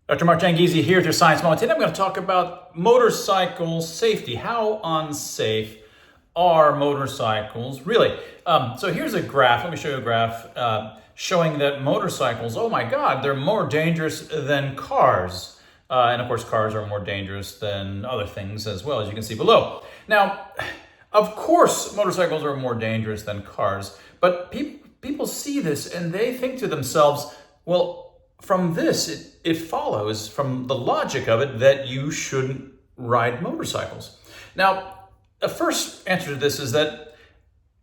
Dr. Mark Junkies here with your Science Moment. Today I'm going to talk about motorcycle safety. How unsafe are motorcycles really? So here's a graph. Let me show you a graph showing that motorcycles, oh my God, they're more dangerous than cars. And of course, cars are more dangerous than other things as well, as you can see below. Now, of course, motorcycles are more dangerous than cars, but people see this and they think to themselves, well, from this, it follows from the logic of it that you shouldn't ride motorcycles. Now, the first answer to this is that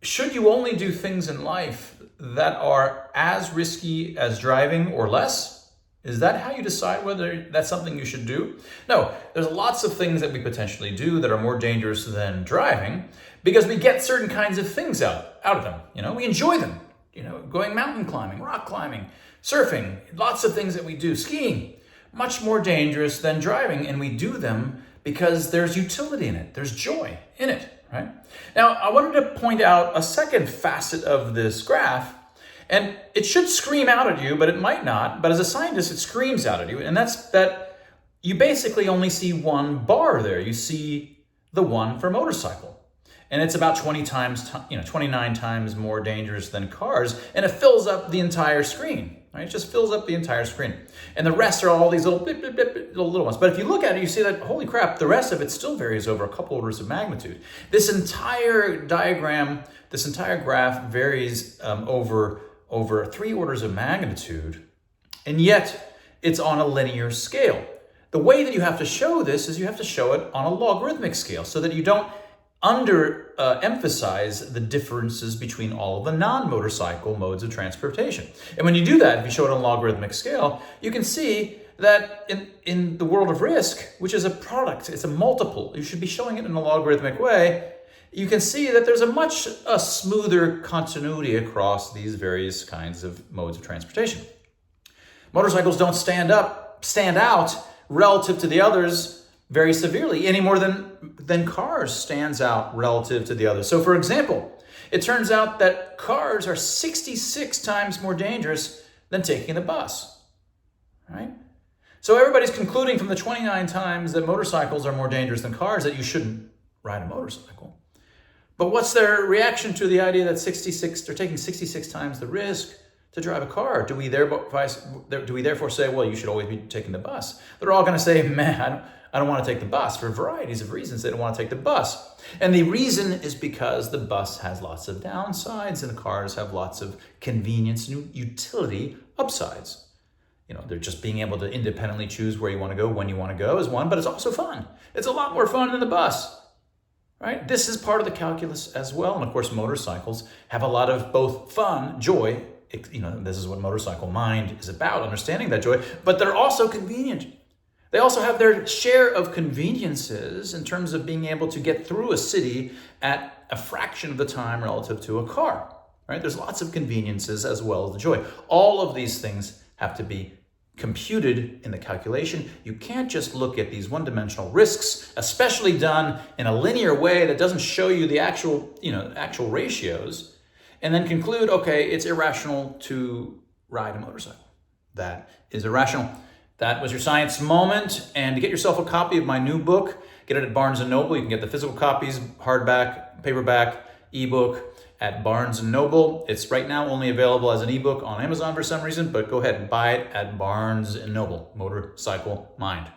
should you only do things in life that are as risky as driving or less? Is that how you decide whether that's something you should do? No, there's lots of things that we potentially do that are more dangerous than driving because we get certain kinds of things out of them. We enjoy them. Going mountain climbing, rock climbing, surfing, lots of things that we do, skiing, much more dangerous than driving, and we do them because there's utility in it, there's joy in it, right? Now, I wanted to point out a second facet of this graph, and it should scream out at you, but it might not, but as a scientist, it screams out at you, and that's that you basically only see one bar there. You see the one for motorcycle. And it's about 29 times more dangerous than cars, and it fills up the entire screen, right? It just fills up the entire screen. And the rest are all these little blip, blip, blip, little ones. But if you look at it, you see that, holy crap, the rest of it still varies over a couple orders of magnitude. This entire diagram, this entire graph varies over 3 orders of magnitude, and yet it's on a linear scale. The way that you have to show this is you have to show it on a logarithmic scale so that you don't emphasize the differences between all of the non-motorcycle modes of transportation. And when you do that, if you show it on a logarithmic scale, you can see that in the world of risk, which is a product, it's a multiple, you should be showing it in a logarithmic way, you can see that there's a much smoother continuity across these various kinds of modes of transportation. Motorcycles don't stand out relative to the others very severely, any more than cars stands out relative to the others. So for example, it turns out that cars are 66 times more dangerous than taking the bus, right? So everybody's concluding from the 29 times that motorcycles are more dangerous than cars that you shouldn't ride a motorcycle. But what's their reaction to the idea that they're taking 66 times the risk to drive a car? Do we therefore say, well, you should always be taking the bus? They're all going to say, man, I don't want to take the bus for varieties of reasons. They don't want to take the bus. And the reason is because the bus has lots of downsides and the cars have lots of convenience and utility upsides. They're just being able to independently choose where you want to go, when you want to go is one, but it's also fun. It's a lot more fun than the bus, right? This is part of the calculus as well. And of course, motorcycles have a lot of both fun, joy. This is what motorcycle mind is about, understanding that joy, but they're also convenient. They also have their share of conveniences in terms of being able to get through a city at a fraction of the time relative to a car, right? There's lots of conveniences as well as the joy. All of these things have to be computed in the calculation. You can't just look at these one-dimensional risks, especially done in a linear way that doesn't show you the actual ratios, and then conclude, okay, it's irrational to ride a motorcycle. That is irrational. That was your science moment. And to get yourself a copy of my new book, get it at Barnes & Noble. You can get the physical copies, hardback, paperback, ebook at Barnes & Noble. It's right now only available as an ebook on Amazon for some reason, but go ahead and buy it at Barnes & Noble, Motorcycle Mind.